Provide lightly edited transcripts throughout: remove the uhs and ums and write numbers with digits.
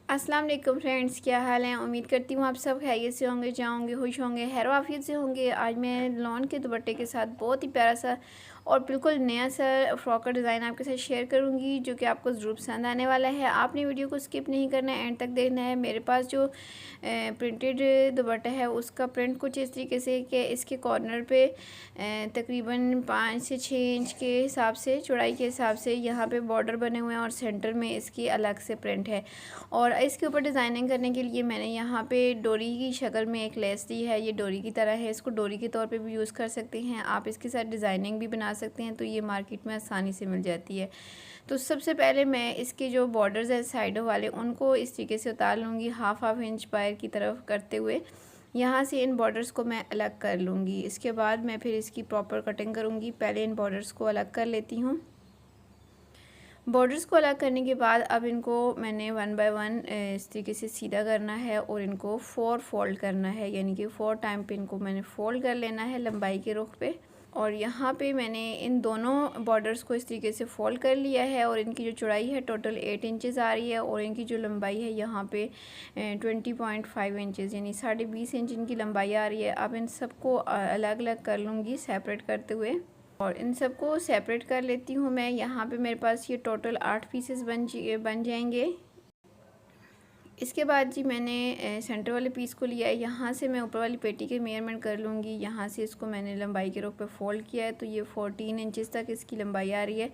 अस्सलाम वालेकुम फ्रेंड्स, क्या हाल है। उम्मीद करती हूँ आप सब खैरियत से होंगे, जाओगे खुश होंगे, खैर आफियत से होंगे। आज मैं लॉन के दुपट्टे के साथ बहुत ही प्यारा सा और बिल्कुल नया सा फ्रॉक का डिज़ाइन आपके साथ शेयर करूँगी, जो कि आपको ज़रूर पसंद आने वाला है। आपने वीडियो को स्किप नहीं करना है, एंड तक देखना है। मेरे पास जो प्रिंटेड दुपट्टा है उसका प्रिंट कुछ इस तरीके से कि इसके कॉर्नर पे तकरीबन 5 से 6 इंच के हिसाब से, चौड़ाई के हिसाब से यहाँ पे बॉर्डर बने हुए हैं और सेंटर में इसकी अलग से प्रिंट है। और इसके ऊपर डिज़ाइनिंग करने के लिए मैंने यहाँ पे डोरी की शक्ल में एक लेस दी है। ये डोरी की तरह है, इसको डोरी के तौर पे भी यूज़ कर सकते हैं आप। इसके साथ डिज़ाइनिंग भी बना सकते हैं, तो ये मार्केट में आसानी से मिल जाती है। तो सबसे पहले मैं इसके जो बॉर्डर्स हैं साइडों वाले, उनको इस तरीके से उतार लूँगी, हाफ इंच बाहर की तरफ करते हुए। यहाँ से इन बॉर्डर्स को मैं अलग कर लूँगी। इसके बाद मैं फिर इसकी प्रॉपर कटिंग करूँगी। पहले इन बॉर्डर्स को अलग कर लेती हूँ। बॉर्डर्स को अलग करने के बाद अब इनको मैंने 1 बाय 1 इस तरीके से सीधा करना है और इनको 4 फोल्ड करना है, यानी कि 4 टाइम पे इनको मैंने फोल्ड कर लेना है लंबाई के रुख पे। और यहाँ पे मैंने इन दोनों बॉर्डर्स को इस तरीके से फोल्ड कर लिया है और इनकी जो चौड़ाई है टोटल 8 इंचेस आ रही है और इनकी जो लंबाई है यहाँ पे 20.5 इंचेस, यानी 20.5 इंच इनकी लंबाई आ रही है। अब इन सबको अलग अलग कर लूँगी सेपरेट करते हुए, और इन सबको सेपरेट कर लेती हूँ मैं। यहाँ पे मेरे पास ये टोटल 8 पीसेस बन जाएंगे। इसके बाद जी मैंने सेंटर वाले पीस को लिया है। यहाँ से मैं ऊपर वाली पेटी के मेजरमेंट कर लूँगी। यहाँ से इसको मैंने लंबाई के रुख पे फोल्ड किया है, तो ये 14 इंचेस तक इसकी लंबाई आ रही है।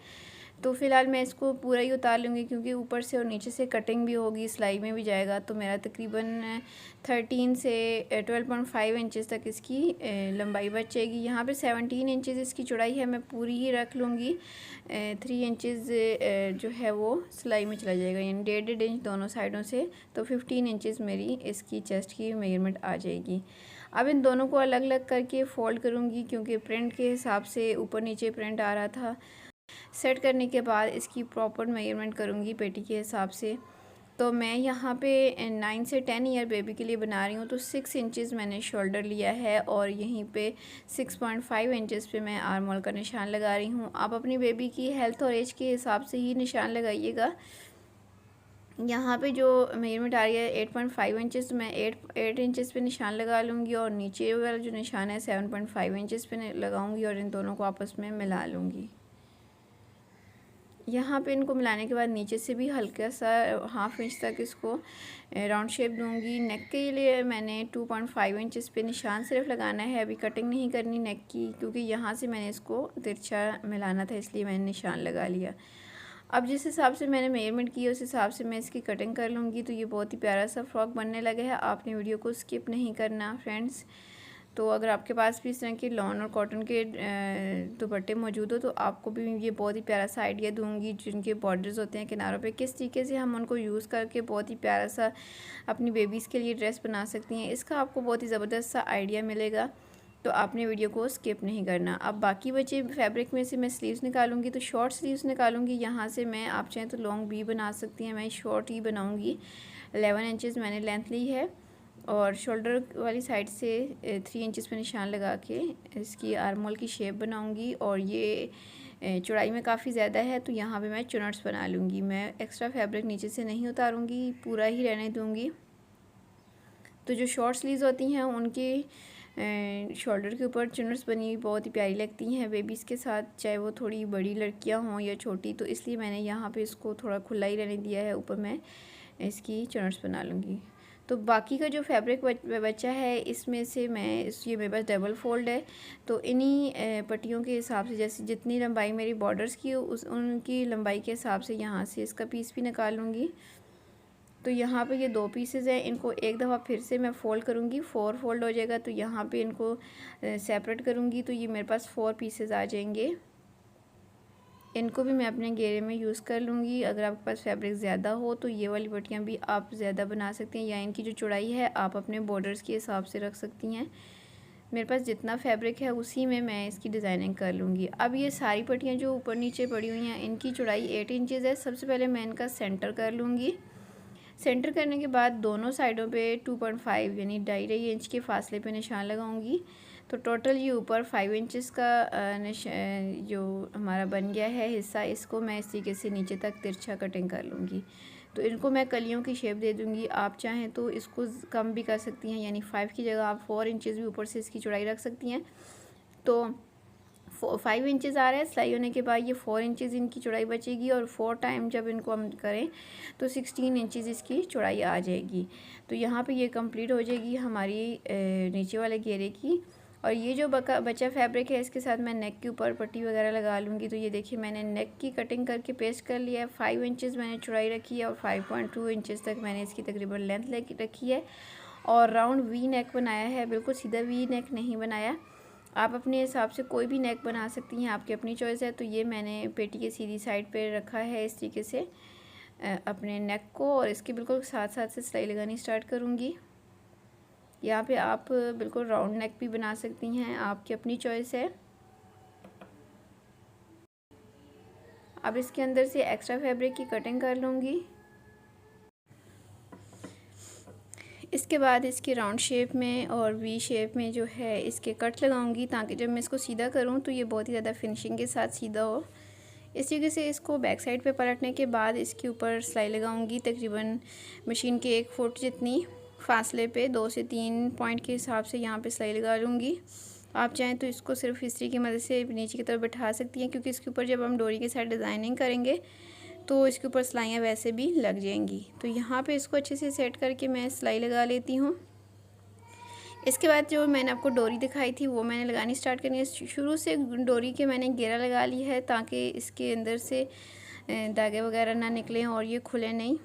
तो फ़िलहाल मैं इसको पूरा ही उतार लूँगी, क्योंकि ऊपर से और नीचे से कटिंग भी होगी, सिलाई में भी जाएगा। तो मेरा तकरीबन 13 से 12.5 इंचेस तक इसकी लंबाई बच जाएगी। यहाँ पे 17 इंचेस इसकी चौड़ाई है, मैं पूरी ही रख लूँगी। 3 इंचेस जो है वो सिलाई में चला जाएगा, यानी 1.5 इंच दोनों साइडों से। तो 15 इंचेस मेरी इसकी चेस्ट की मेजरमेंट आ जाएगी। अब इन दोनों को अलग अलग करके फ़ोल्ड करूँगी, क्योंकि प्रिंट के हिसाब से ऊपर नीचे प्रिंट आ रहा था। सेट करने के बाद इसकी प्रॉपर मेजरमेंट करूँगी पेटी के हिसाब से। तो मैं यहाँ पे 9 से 10 ईयर बेबी के लिए बना रही हूँ, तो 6 इंचेस मैंने शोल्डर लिया है और यहीं पे 6.5 इंचेस पे मैं आर्म होल का निशान लगा रही हूँ। आप अपनी बेबी की हेल्थ और एज के हिसाब से ही निशान लगाइएगा। यहाँ पे जो मेजरमेंट आ रही है 8.5 इंचेस, तो मैं 8 इंचेस पे निशान लगा लूँगी और नीचे वाला जो निशान है 7.5 इंचेस पे लगाऊँगी और इन दोनों को आपस में मिला लूँगी। यहाँ पे इनको मिलाने के बाद नीचे से भी हल्का सा हाफ इंच तक इसको राउंड शेप दूंगी। नेक के लिए मैंने 2.5 इंचेस पे निशान सिर्फ लगाना है, अभी कटिंग नहीं करनी नेक की, क्योंकि यहाँ से मैंने इसको तिरछा मिलाना था, इसलिए मैंने निशान लगा लिया। अब जिस हिसाब से मैंने मेजरमेंट की उस हिसाब से मैं इसकी कटिंग कर लूँगी। तो ये बहुत ही प्यारा सा फ्रॉक बनने लगा है। आपने वीडियो को स्किप नहीं करना फ्रेंड्स। तो अगर आपके पास भी इस तरह के लॉन और कॉटन के दुपट्टे मौजूद हो, तो आपको भी ये बहुत ही प्यारा सा आइडिया दूंगी। जिनके बॉर्डर्स होते हैं किनारों पे, किस तरीके से हम उनको यूज़ करके बहुत ही प्यारा सा अपनी बेबीज़ के लिए ड्रेस बना सकती हैं, इसका आपको बहुत ही ज़बरदस्त सा आइडिया मिलेगा। तो आपने वीडियो को स्किप नहीं करना। अब बाकी बचे फैब्रिक में से मैं स्लीव्स निकालूंगी, तो शॉर्ट स्लीव्स निकालूंगी। यहाँ से मैं, आप चाहें तो लॉन्ग भी बना सकती हैं, मैं शॉर्ट ही बनाऊँगी। 11 इंचेस मैंने लेंथ ली है और शोल्डर वाली साइड से 3 इंचेस पे निशान लगा के इसकी आर्म होल की शेप बनाऊंगी। और ये चौड़ाई में काफ़ी ज़्यादा है, तो यहाँ पे मैं चुनट्स बना लूँगी। मैं एक्स्ट्रा फैब्रिक नीचे से नहीं उतारूँगी, पूरा ही रहने दूँगी। तो जो शॉर्ट स्लीव्स होती हैं उनकी शोल्डर के ऊपर चुनट्स बनी हुई बहुत ही प्यारी लगती हैं बेबीज़ के साथ, चाहे वो थोड़ी बड़ी लड़कियाँ हों या छोटी। तो इसलिए मैंने यहाँ पे इसको थोड़ा खुला ही रहने दिया है, ऊपर मैं इसकी चुनट्स बना लूँगी। तो बाकी का जो फैब्रिक बचा है, इसमें से मैं ये मेरे पास डबल फोल्ड है, तो इन्हीं पट्टियों के हिसाब से, जैसे जितनी लंबाई मेरी बॉर्डर्स की उनकी लंबाई के हिसाब से यहाँ से इसका पीस भी निकाल लूँगी। तो यहाँ पे ये 2 पीसेस हैं, इनको एक दफ़ा फिर से मैं फ़ोल्ड करूँगी, 4 फोल्ड हो जाएगा। तो यहाँ पे इनको सेपरेट करूँगी, तो ये मेरे पास 4 पीसेस आ जाएंगे। इनको भी मैं अपने घेरे में यूज़ कर लूँगी। अगर आपके पास फैब्रिक ज़्यादा हो तो ये वाली पट्टियाँ भी आप ज़्यादा बना सकती हैं, या इनकी जो चौड़ाई है आप अपने बॉर्डर्स के हिसाब से रख सकती हैं। मेरे पास जितना फैब्रिक है उसी में मैं इसकी डिज़ाइनिंग कर लूँगी। अब ये सारी पट्टियाँ जो ऊपर नीचे पड़ी हुई हैं, इनकी चौड़ाई 8 इंचेस है। सबसे पहले मैं इनका सेंटर कर लूँगी। सेंटर करने के बाद दोनों साइडों पे 2.5 यानी 2.5 इंच के फासले पे निशान लगाऊंगी। तो टोटल ये ऊपर 5 इंचेस का जो हमारा बन गया है हिस्सा, इसको मैं इस तरीके से नीचे तक तिरछा कटिंग कर लूँगी। तो इनको मैं कलियों की शेप दे दूँगी। आप चाहें तो इसको कम भी कर सकती हैं, यानी 5 की जगह आप 4 इंचज़ भी ऊपर से इसकी चौड़ाई रख सकती हैं। तो 5 इंचज़ आ रहा है, सिलाई होने के बाद ये 4 इंचज़ इनकी चौड़ाई बचेगी और 4 टाइम जब इनको हम करें तो 16 इंचज़ इसकी चौड़ाई आ जाएगी। तो यहाँ पे ये कंप्लीट हो जाएगी हमारी नीचे वाले घेरे की। और ये जो बचा फैब्रिक है इसके साथ मैं नेक के ऊपर पट्टी वगैरह लगा लूँगी। तो ये देखिए मैंने नेक की कटिंग करके पेस्ट कर लिया है। 5 इंचज़ मैंने चौड़ाई रखी है और 5.2 इंचज़ तक मैंने इसकी तकरीबन लेंथ रखी है और राउंड वी नेक बनाया है, बिल्कुल सीधा वी नेक नहीं बनाया। आप अपने हिसाब से कोई भी नेक बना सकती हैं, आपकी अपनी चॉइस है। तो ये मैंने पेटी के सीधी साइड पे रखा है इस तरीके से अपने नेक को, और इसके बिल्कुल साथ साथ से सिलाई लगानी स्टार्ट करूँगी। यहाँ पे आप बिल्कुल राउंड नेक भी बना सकती हैं, आपकी अपनी चॉइस है। अब इसके अंदर से एक्स्ट्रा फैब्रिक की कटिंग कर लूँगी। इसके बाद इसकी राउंड शेप में और वी शेप में जो है इसके कट लगाऊंगी, ताकि जब मैं इसको सीधा करूं तो ये बहुत ही ज़्यादा फिनिशिंग के साथ सीधा हो। इस तरीके से इसको बैक साइड पे पलटने के बाद इसके ऊपर सिलाई लगाऊंगी, तकरीबन मशीन के 1 फुट जितनी फासले पे 2 से 3 पॉइंट के हिसाब से यहाँ पे सिलाई लगा लूँगी। आप चाहें तो इसको सिर्फ इस्त्री की मदद से नीचे की तरफ बैठा सकती हैं, क्योंकि इसके ऊपर जब हम डोरी के साथ डिज़ाइनिंग करेंगे तो इसके ऊपर सिलाइयाँ वैसे भी लग जाएंगी। तो यहाँ पे इसको अच्छे से सेट करके मैं सिलाई लगा लेती हूँ। इसके बाद जो मैंने आपको डोरी दिखाई थी वो मैंने लगानी स्टार्ट करनी है। शुरू से डोरी के मैंने घेरा लगा ली है, ताकि इसके अंदर से धागे वगैरह ना निकलें और ये खुले नहीं,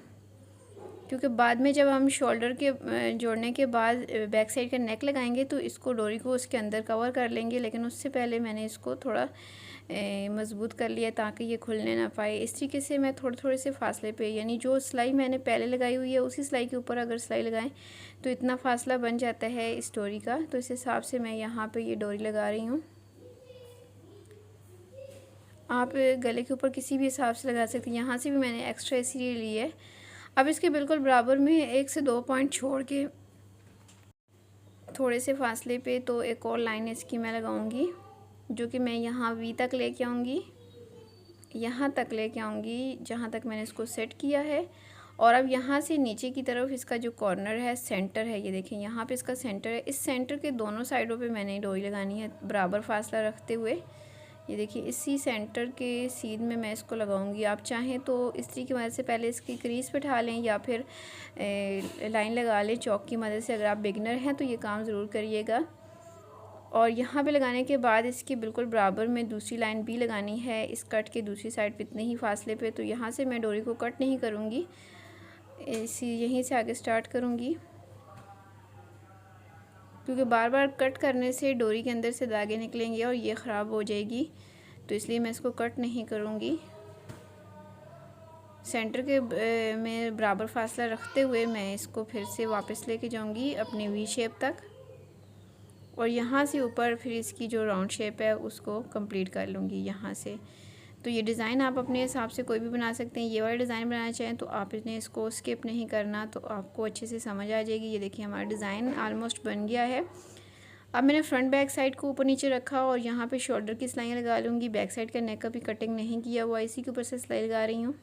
क्योंकि बाद में जब हम शोल्डर के जोड़ने के बाद बैक साइड का नेक लगाएंगे तो इसको डोरी को उसके अंदर कवर कर लेंगे। लेकिन उससे पहले मैंने इसको थोड़ा मज़बूत कर लिया ताकि ये खुलने ना पाए। इस तरीके से मैं थोड़े थोड़े से फासले पे, यानी जो सिलाई मैंने पहले लगाई हुई है उसी सिलाई के ऊपर अगर सिलाई लगाएं तो इतना फासला बन जाता है इस डोरी का। तो इस हिसाब से मैं यहाँ पे ये डोरी लगा रही हूँ। आप गले के ऊपर किसी भी हिसाब से लगा सकते हैं। यहाँ से भी मैंने एक्स्ट्रा इसीलिए ली है। अब इसके बिल्कुल बराबर में 1 से 2 पॉइंट छोड़ के थोड़े से फासले पे तो एक और लाइन इसकी मैं लगाऊंगी, जो कि मैं यहाँ वी तक लेके आऊँगी, यहाँ तक लेके आऊँगी जहाँ तक मैंने इसको सेट किया है। और अब यहाँ से नीचे की तरफ इसका जो कॉर्नर है, सेंटर है, ये देखें यहाँ पे इसका सेंटर है। इस सेंटर के दोनों साइडों पे मैंने डोरी लगानी है बराबर फासला रखते हुए। ये देखिए इसी सेंटर के सीध में मैं इसको लगाऊंगी। आप चाहें तो इस्त्री की मदद से पहले इसकी क्रीज बैठा लें या फिर लाइन लगा लें चौक की मदद से। अगर आप बिगनर हैं तो ये काम ज़रूर करिएगा। और यहाँ पे लगाने के बाद इसके बिल्कुल बराबर में दूसरी लाइन भी लगानी है इस कट के दूसरी साइड पे इतने ही फासले पे। तो यहाँ से मैं डोरी को कट नहीं करूँगी, इसी यहीं से आगे स्टार्ट करूँगी, क्योंकि बार बार कट करने से डोरी के अंदर से धागे निकलेंगे और ये ख़राब हो जाएगी। तो इसलिए मैं इसको कट नहीं करूँगी। सेंटर के में बराबर फासला रखते हुए मैं इसको फिर से वापस लेके जाऊँगी अपनी वी शेप तक, और यहाँ से ऊपर फिर इसकी जो राउंड शेप है उसको कंप्लीट कर लूँगी यहाँ से। तो ये डिज़ाइन आप अपने हिसाब से कोई भी बना सकते हैं। ये वाला डिज़ाइन बनाना चाहें तो आप इतने इसको स्किप नहीं करना, तो आपको अच्छे से समझ आ जाएगी। ये देखिए हमारा डिज़ाइन ऑलमोस्ट बन गया है। अब मैंने फ्रंट बैक साइड को ऊपर नीचे रखा और यहाँ पे शोल्डर की सिलाइयाँ लगा लूँगी। बैक साइड का नेक का भी कटिंग नहीं किया हुआ, इसी के ऊपर से सिलाई लगा रही हूँ।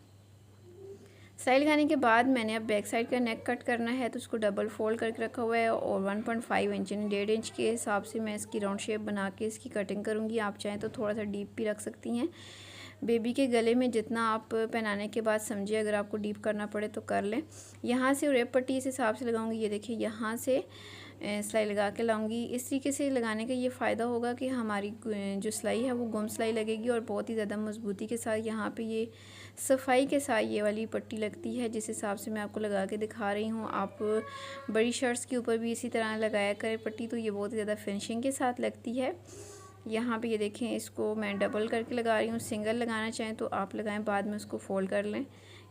सिलाई लगाने के बाद मैंने अब बैक साइड का नेक कट करना है, तो उसको डबल फोल्ड करके रखा हुआ है और 1.5 इंच यानी 1.5 इंच के हिसाब से मैं इसकी राउंड शेप बना के इसकी कटिंग करूँगी। आप चाहें तो थोड़ा सा डीप भी रख सकती हैं। बेबी के गले में जितना आप पहनाने के बाद समझिए, अगर आपको डीप करना पड़े तो कर लें। यहाँ से रेप पट्टी इस हिसाब से लगाऊंगी। ये देखिए यहाँ से सिलाई लगा के लाऊंगी। इस तरीके से लगाने का ये फ़ायदा होगा कि हमारी जो सिलाई है वो गुम सिलाई लगेगी और बहुत ही ज़्यादा मजबूती के साथ यहाँ पे ये सफाई के साथ ये वाली पट्टी लगती है, जिस हिसाब से मैं आपको लगा के दिखा रही हूँ। आप बड़ी शर्ट्स के ऊपर भी इसी तरह लगाया करें पट्टी, तो ये बहुत ही ज़्यादा फिनिशिंग के साथ लगती है। यहाँ पे ये देखें इसको मैं डबल करके लगा रही हूँ। सिंगल लगाना चाहें तो आप लगाएं, बाद में उसको फोल्ड कर लें।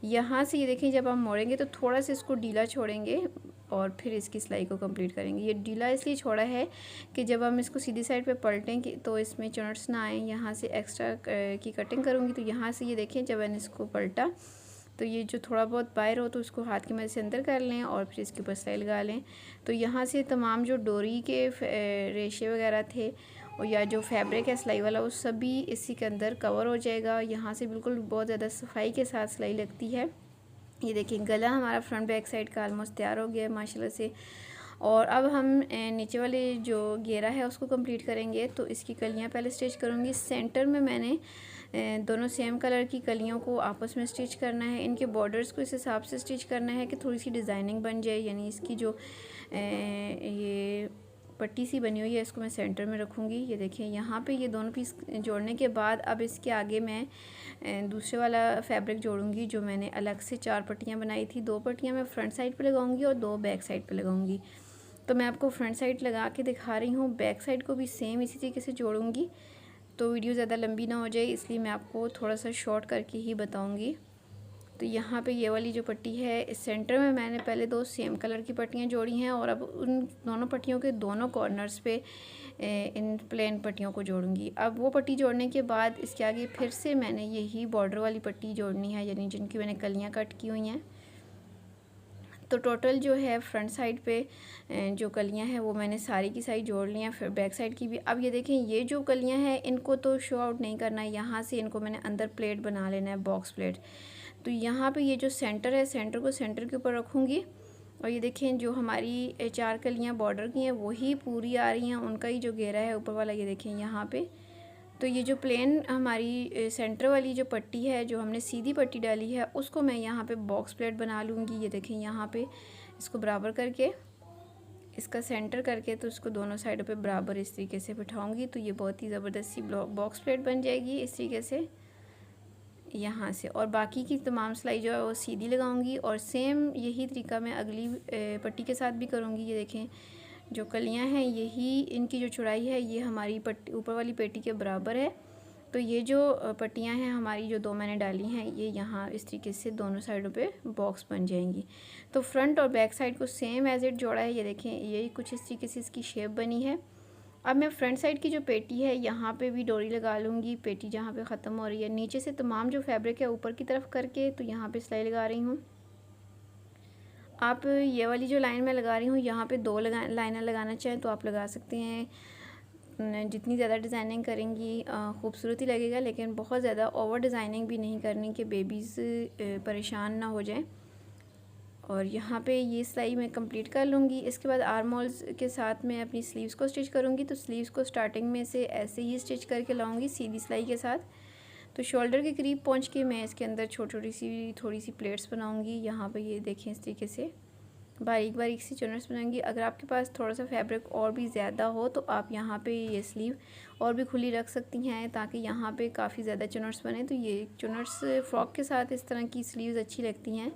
यहाँ से ये देखें जब आप मोड़ेंगे तो थोड़ा सा इसको ढीला छोड़ेंगे और फिर इसकी सिलाई को कंप्लीट करेंगे। ये ढीला इसलिए छोड़ा है कि जब हम इसको सीधी साइड पे पलटें तो इसमें चुनट्स ना आए। यहाँ से एक्स्ट्रा की कटिंग करूँगी, तो यहाँ से ये देखें जब मैंने इसको पलटा तो ये जो थोड़ा बहुत बाहर हो तो उसको हाथ की मदद से अंदर कर लें और फिर इसके ऊपर सिलाई लगा लें। तो यहाँ से तमाम जो डोरी के रेशे वगैरह थे और या जो फैब्रिक है सिलाई वाला, वो सभी इसी के अंदर कवर हो जाएगा। यहाँ से बिल्कुल बहुत ज़्यादा सफाई के साथ सिलाई लगती है। ये देखिए गला हमारा फ्रंट बैक साइड का ऑलमोस्ट तैयार हो गया है माशाल्लाह से। और अब हम नीचे वाले जो घेरा है उसको कंप्लीट करेंगे। तो इसकी कलियां पहले स्टिच करूँगी। सेंटर में मैंने दोनों सेम कलर की कलियों को आपस में स्टिच करना है। इनके बॉर्डर्स को इस हिसाब से स्टिच करना है कि थोड़ी सी डिज़ाइनिंग बन जाए, यानी इसकी जो ये पट्टी सी बनी हुई है इसको मैं सेंटर में रखूँगी। ये देखिए यहाँ पे ये दोनों पीस जोड़ने के बाद अब इसके आगे मैं दूसरे वाला फैब्रिक जोड़ूंगी जो मैंने अलग से 4 पट्टियाँ बनाई थी। 2 पट्टियाँ मैं फ्रंट साइड पे लगाऊंगी और 2 बैक साइड पे लगाऊंगी। तो मैं आपको फ्रंट साइड लगा के दिखा रही हूँ, बैक साइड को भी सेम इसी तरीके से जोड़ूंगी। तो वीडियो ज़्यादा लंबी ना हो जाए इसलिए मैं आपको थोड़ा सा शॉर्ट करके ही बताऊँगी। तो यहाँ पे ये वाली जो पट्टी है इस सेंटर में मैंने पहले 2 सेम कलर की पट्टियाँ जोड़ी हैं और अब उन दोनों पट्टियों के दोनों कॉर्नर्स पे इन प्लेन पट्टियों को जोड़ूंगी। अब वो पट्टी जोड़ने के बाद इसके आगे फिर से मैंने यही बॉर्डर वाली पट्टी जोड़नी है, यानी जिनकी मैंने कलियाँ कट की हुई हैं। तो टोटल जो है फ्रंट साइड पे जो कलियां हैं वो मैंने सारी की सारी जोड़ ली हैं, फिर बैक साइड की भी। अब ये देखें ये जो कलियां हैं इनको तो शो आउट नहीं करना है, यहाँ से इनको मैंने अंदर प्लेट बना लेना है, बॉक्स प्लेट। तो यहाँ पे ये जो सेंटर है सेंटर को सेंटर के ऊपर रखूँगी और ये देखें जो हमारी 4 कलियाँ बॉर्डर की हैं वही पूरी आ रही हैं, उनका ही जो घेरा है ऊपर वाला ये देखें यहाँ पे। तो ये जो प्लेन हमारी सेंटर वाली जो पट्टी है जो हमने सीधी पट्टी डाली है उसको मैं यहाँ पे बॉक्स प्लेट बना लूँगी। ये देखें यहाँ पे इसको बराबर करके इसका सेंटर करके तो इसको दोनों साइडों पे बराबर इस तरीके से बिठाऊँगी। तो ये बहुत ही ज़बरदस्ती बॉक्स प्लेट बन जाएगी इस तरीके से यहाँ से। और बाकी की तमाम सिलाई जो है वो सीधी लगाऊंगी और सेम यही तरीका मैं अगली पट्टी के साथ भी करूँगी। ये देखें जो कलियाँ हैं यही इनकी जो चौड़ाई है ये हमारी पट्टी ऊपर वाली पेटी के बराबर है। तो ये जो पट्टियाँ हैं हमारी जो 2 मैंने डाली हैं ये यहाँ इस तरीके से दोनों साइडों पे बॉक्स बन जाएंगी। तो फ्रंट और बैक साइड को सेम एज इट जोड़ा है। ये देखें यही कुछ इस तरीके से इसकी शेप बनी है। अब मैं फ्रंट साइड की जो पेटी है यहाँ पे भी डोरी लगा लूँगी। पेटी जहाँ पे ख़त्म हो रही है नीचे से तमाम जो फैब्रिक है ऊपर की तरफ करके तो यहाँ पे सिलाई लगा रही हूँ। आप ये वाली जो लाइन मैं लगा रही हूँ यहाँ पे 2 लाइनें लगाना चाहें तो आप लगा सकते हैं। जितनी ज़्यादा डिज़ाइनिंग करेंगी खूबसूरत ही लगेगा, लेकिन बहुत ज़्यादा ओवर डिज़ाइनिंग भी नहीं करनी कि बेबीज़ परेशान ना हो जाएं। और यहाँ पे ये सिलाई मैं कंप्लीट कर लूँगी। इसके बाद आर्म होल्स के साथ मैं अपनी स्लीव्स को स्टिच करूँगी। तो स्लीव्स को स्टार्टिंग में से ऐसे ही स्टिच करके लाऊँगी सीधी सिलाई के साथ। तो शोल्डर के करीब पहुँच के मैं इसके अंदर थोड़ी सी प्लेट्स बनाऊँगी। यहाँ पे ये देखें इस तरीके से बारीक बारीक सी चुनर्स बनाऊँगी। अगर आपके पास थोड़ा सा फैब्रिक और भी ज़्यादा हो तो आप यहाँ पे ये स्लीव और भी खुली रख सकती हैं ताकि यहाँ पे काफ़ी ज़्यादा चुनर्स बने। तो ये चुनर्स फ्रॉक के साथ इस तरह की स्लीव्स अच्छी लगती हैं।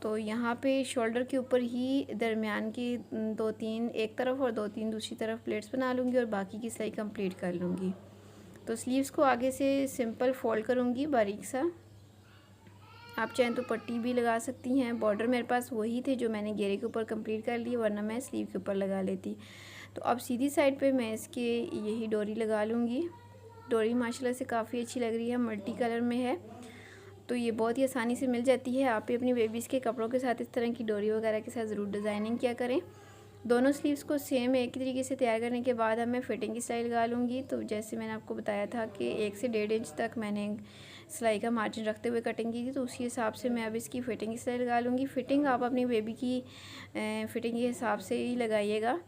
तो यहाँ पे शोल्डर के ऊपर ही दरमियान की 2-3 एक तरफ और 2-3 दूसरी तरफ प्लेट्स बना लूँगी और बाकी की सिलाई कंप्लीट कर लूँगी। तो स्लीव्स को आगे से सिंपल फोल्ड करूँगी बारीक सा। आप चाहें तो पट्टी भी लगा सकती हैं। बॉर्डर मेरे पास वही थे जो मैंने घेरे के ऊपर कंप्लीट कर लिए, वरना मैं स्लीव के ऊपर लगा लेती। तो अब सीधी साइड पे मैं इसके यही डोरी लगा लूँगी। डोरी माशाल्लाह से काफ़ी अच्छी लग रही है, मल्टी कलर में है तो ये बहुत ही आसानी से मिल जाती है। आप भी अपनी बेबीज़ के कपड़ों के साथ इस तरह की डोरी वगैरह के साथ ज़रूर डिज़ाइनिंग किया करें। दोनों स्लीव्स को सेम एक ही तरीके से तैयार करने के बाद अब मैं फिटिंग की सिलाई लगा लूँगी। तो जैसे मैंने आपको बताया था कि 1 से 1.5 इंच तक मैंने सिलाई का मार्जिन रखते हुए कटिंग की थी, तो उसी हिसाब से मैं अब इसकी फ़िटिंग की सिलाई लगा लूँगी। फ़िटिंग आप अपनी बेबी की फ़िटिंग के हिसाब से ही लगाइएगा।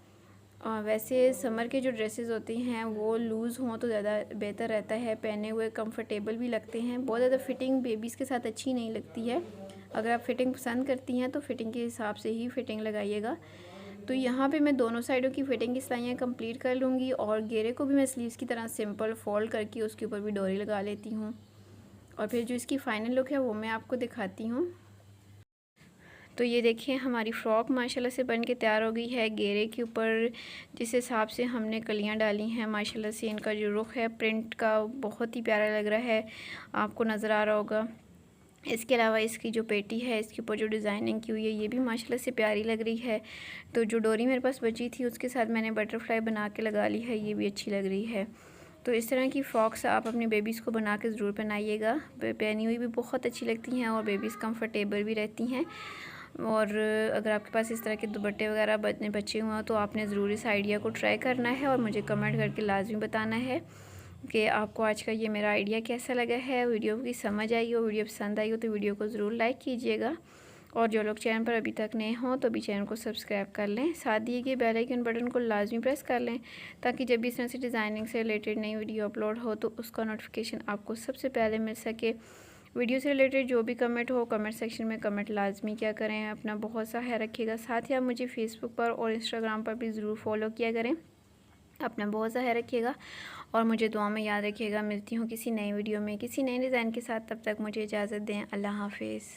वैसे समर के जो ड्रेसेस होते हैं वो लूज़ हों तो ज़्यादा बेहतर रहता है, पहने हुए कंफर्टेबल भी लगते हैं। बहुत ज़्यादा फ़िटिंग बेबीज़ के साथ अच्छी नहीं लगती है। अगर आप फ़िटिंग पसंद करती हैं तो फ़िटिंग के हिसाब से ही फ़िटिंग लगाइएगा। तो यहाँ पे मैं दोनों साइडों की फ़िटिंग की सिलाइयाँ कंप्लीट कर लूँगी और घेरे को भी मैं स्लीव्स की तरह सिंपल फोल्ड करके उसके ऊपर भी डोरी लगा लेती हूँ और फिर जो इसकी फ़ाइनल लुक है वो मैं आपको दिखाती हूँ। तो ये देखिए हमारी फ़्रॉक माशाल्लाह से बन के तैयार हो गई है। घेरे के ऊपर जिस हिसाब से हमने कलियां डाली हैं माशाल्लाह से इनका जो रुख है प्रिंट का बहुत ही प्यारा लग रहा है, आपको नज़र आ रहा होगा। इसके अलावा इसकी जो पेटी है इसके ऊपर जो डिज़ाइनिंग की हुई है ये भी माशाल्लाह से प्यारी लग रही है। तो जो डोरी मेरे पास बची थी उसके साथ मैंने बटरफ्लाई बना के लगा ली है, ये भी अच्छी लग रही है। तो इस तरह की फ़्रॉक्स आप अपनी बेबीज़ को बना के ज़रूर पहनाइएगा। पहनी हुई भी बहुत अच्छी लगती हैं और बेबीज़ कंफर्टेबल भी रहती हैं। और अगर आपके पास इस तरह के दुपट्टे वगैरह बचे हुए हैं तो आपने ज़रूर इस आइडिया को ट्राई करना है और मुझे कमेंट करके लाजमी बताना है। कि आपको आज का ये मेरा आइडिया कैसा लगा है, वीडियो की समझ आई हो, वीडियो पसंद आई हो तो वीडियो को ज़रूर लाइक कीजिएगा। और जो लोग चैनल पर अभी तक नए हों तो अभी चैनल को सब्सक्राइब कर लें, साथ दिए गए बेल आइकन बटन को लाजमी प्रेस कर लें ताकि जब भी इस तरह से डिज़ाइनिंग से रिलेटेड नई वीडियो अपलोड हो तो उसका नोटिफिकेशन आपको सबसे पहले मिल सके। वीडियो से रिलेटेड जो भी कमेंट हो कमेंट सेक्शन में कमेंट लाजमी क्या करें। अपना बहुत सा ख्याल रखिएगा। साथ ही आप मुझे फेसबुक पर और इंस्टाग्राम पर भी ज़रूर फॉलो किया करें। अपना बहुत सा ख्याल रखिएगा और मुझे दुआ में याद रखिएगा। मिलती हूँ किसी नई वीडियो में किसी नए डिज़ाइन के साथ। तब तक मुझे इजाज़त दें। अल्लाह हाफिज़।